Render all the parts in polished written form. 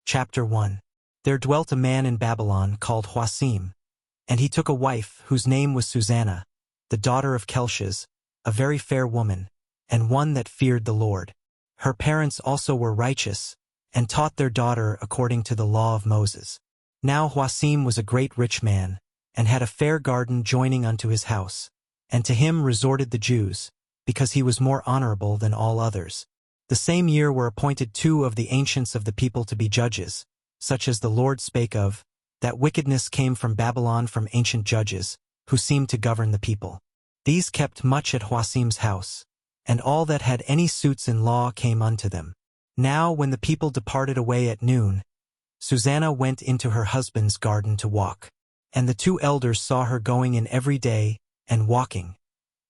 Chapter 1. There dwelt a man in Babylon called Huasim, and he took a wife whose name was Susanna, the daughter of Kelshaz, a very fair woman, and one that feared the Lord. Her parents also were righteous, and taught their daughter according to the law of Moses. Now Huasim was a great rich man, and had a fair garden joining unto his house, and to him resorted the Jews, because he was more honorable than all others. The same year were appointed 2 of the ancients of the people to be judges, such as the Lord spake of, that wickedness came from Babylon from ancient judges, who seemed to govern the people. These kept much at Huasim's house, and all that had any suits in law came unto them. Now when the people departed away at noon, Susanna went into her husband's garden to walk. And the 2 elders saw her going in every day, and walking,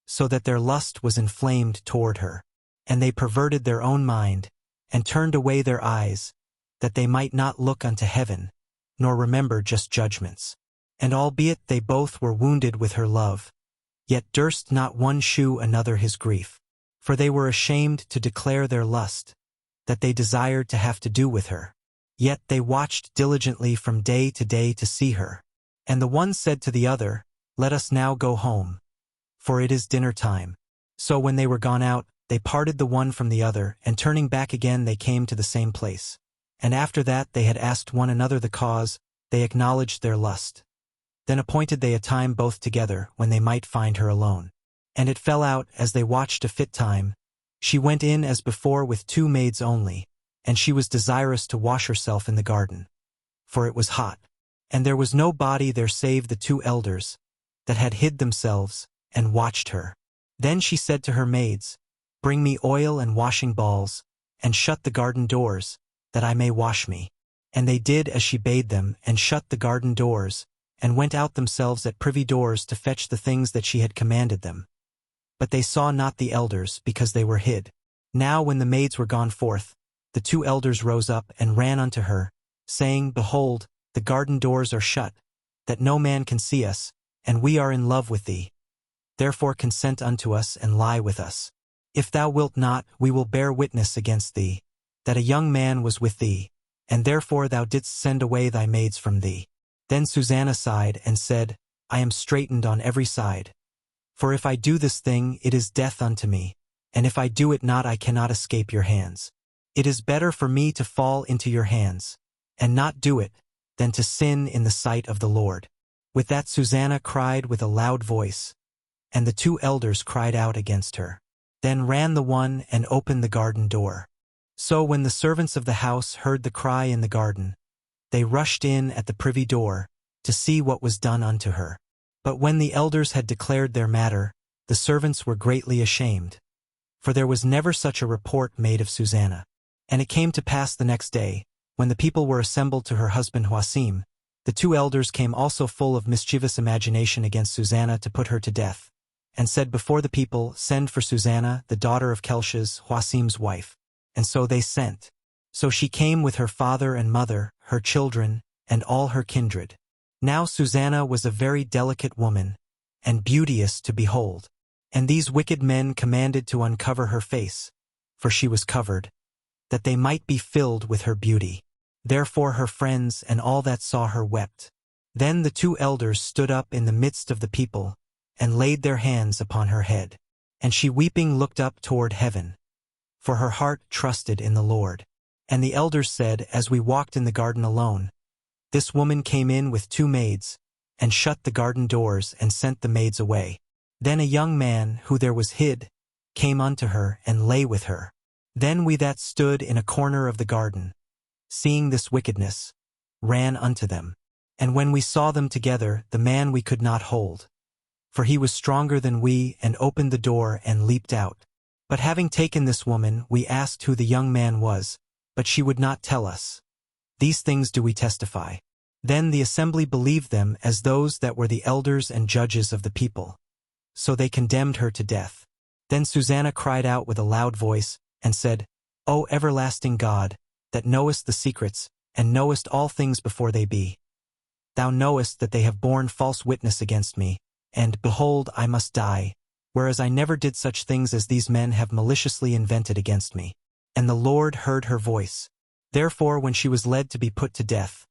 so that their lust was inflamed toward her. And they perverted their own mind, and turned away their eyes, that they might not look unto heaven, nor remember just judgments. And albeit they both were wounded with her love, yet durst not one shew another his grief. For they were ashamed to declare their lust, that they desired to have to do with her. Yet they watched diligently from day to see her. And the one said to the other, Let us now go home, for it is dinner time. So when they were gone out, they parted the one from the other, and turning back again they came to the same place. And after that they had asked one another the cause, they acknowledged their lust. Then appointed they a time both together, when they might find her alone. And it fell out, as they watched a fit time, she went in as before with 2 maids only, and she was desirous to wash herself in the garden, for it was hot. And there was no body there save the 2 elders, that had hid themselves, and watched her. Then she said to her maids, Bring me oil and washing balls, and shut the garden doors, that I may wash me. And they did as she bade them, and shut the garden doors, and went out themselves at privy doors to fetch the things that she had commanded them. But they saw not the elders, because they were hid. Now when the maids were gone forth, the 2 elders rose up and ran unto her, saying, Behold, the garden doors are shut, that no man can see us, and we are in love with thee. Therefore consent unto us, and lie with us. If thou wilt not, we will bear witness against thee, that a young man was with thee, and therefore thou didst send away thy maids from thee. Then Susanna sighed, and said, I am straitened on every side. For if I do this thing, it is death unto me, and if I do it not, I cannot escape your hands. It is better for me to fall into your hands, and not do it, than to sin in the sight of the Lord. With that Susanna cried with a loud voice, and the 2 elders cried out against her. Then ran the one and opened the garden door. So when the servants of the house heard the cry in the garden, they rushed in at the privy door, to see what was done unto her. But when the elders had declared their matter, the servants were greatly ashamed. For there was never such a report made of Susanna. And it came to pass the next day, when the people were assembled to her husband Huasim, the 2 elders came also full of mischievous imagination against Susanna to put her to death, and said before the people, Send for Susanna, the daughter of Kelshaz, Huasim's wife. And so they sent. So she came with her father and mother, her children, and all her kindred. Now Susanna was a very delicate woman, and beauteous to behold. And these wicked men commanded to uncover her face, for she was covered, that they might be filled with her beauty. Therefore her friends and all that saw her wept. Then the 2 elders stood up in the midst of the people, and laid their hands upon her head. And she weeping looked up toward heaven, for her heart trusted in the Lord. And the elders said, As we walked in the garden alone, this woman came in with 2 maids, and shut the garden doors, and sent the maids away. Then a young man, who there was hid, came unto her, and lay with her. Then we that stood in a corner of the garden, seeing this wickedness, ran unto them. And when we saw them together, the man we could not hold, for he was stronger than we, and opened the door and leaped out. But having taken this woman, we asked who the young man was, but she would not tell us. These things do we testify. Then the assembly believed them as those that were the elders and judges of the people. So they condemned her to death. Then Susanna cried out with a loud voice, and said, O everlasting God, that knowest the secrets, and knowest all things before they be. Thou knowest that they have borne false witness against me, and, behold, I must die, whereas I never did such things as these men have maliciously invented against me. And the Lord heard her voice. Therefore when she was led to be put to death,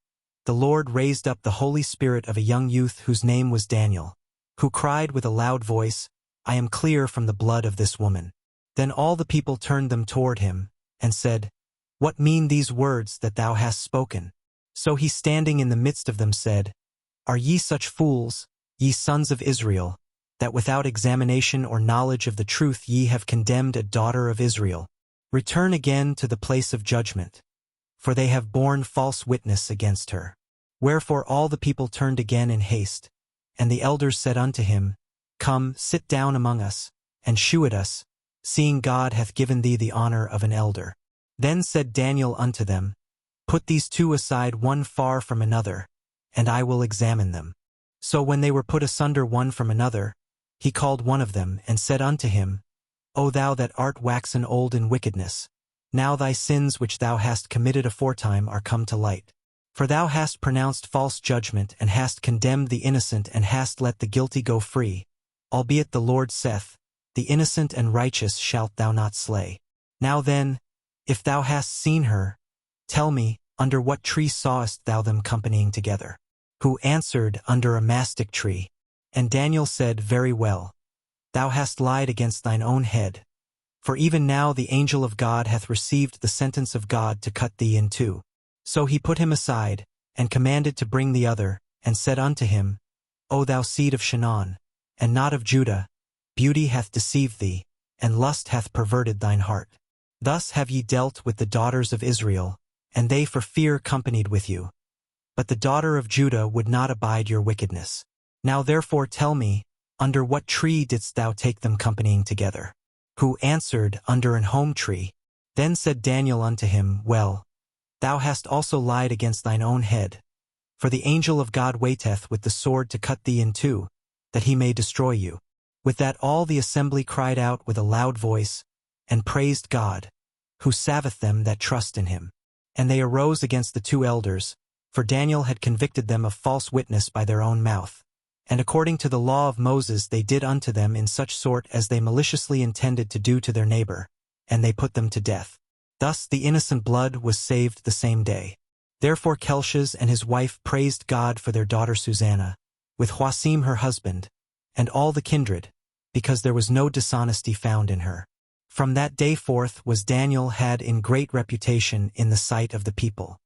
the Lord raised up the Holy Spirit of a young youth whose name was Daniel, who cried with a loud voice, I am clear from the blood of this woman. Then all the people turned them toward him, and said, What mean these words that thou hast spoken? So he standing in the midst of them said, Are ye such fools, ye sons of Israel, that without examination or knowledge of the truth ye have condemned a daughter of Israel? Return again to the place of judgment, for they have borne false witness against her. Wherefore all the people turned again in haste, and the elders said unto him, Come, sit down among us, and shew it us, seeing God hath given thee the honor of an elder. Then said Daniel unto them, Put these two aside one far from another, and I will examine them. So when they were put asunder one from another, he called one of them, and said unto him, O thou that art waxen old in wickedness, now thy sins which thou hast committed aforetime are come to light. For thou hast pronounced false judgment, and hast condemned the innocent, and hast let the guilty go free, albeit the Lord saith, The innocent and righteous shalt thou not slay. Now then, if thou hast seen her, tell me, under what tree sawest thou them companying together? Who answered, Under a mastic tree. And Daniel said, Very well. Thou hast lied against thine own head. For even now the angel of God hath received the sentence of God to cut thee in two. So he put him aside, and commanded to bring the other, and said unto him, O thou seed of Shinon, and not of Judah, beauty hath deceived thee, and lust hath perverted thine heart. Thus have ye dealt with the daughters of Israel, and they for fear companied with you. But the daughter of Judah would not abide your wickedness. Now therefore tell me, under what tree didst thou take them companying together? Who answered, Under an home tree. Then said Daniel unto him, Well, thou hast also lied against thine own head. For the angel of God waiteth with the sword to cut thee in two, that he may destroy you. With that all the assembly cried out with a loud voice, and praised God, who saveth them that trust in him. And they arose against the two elders, for Daniel had convicted them of false witness by their own mouth. And according to the law of Moses they did unto them in such sort as they maliciously intended to do to their neighbor, and they put them to death. Thus the innocent blood was saved the same day. Therefore Kelshas and his wife praised God for their daughter Susanna, with Huasim her husband, and all the kindred, because there was no dishonesty found in her. From that day forth was Daniel had in great reputation in the sight of the people.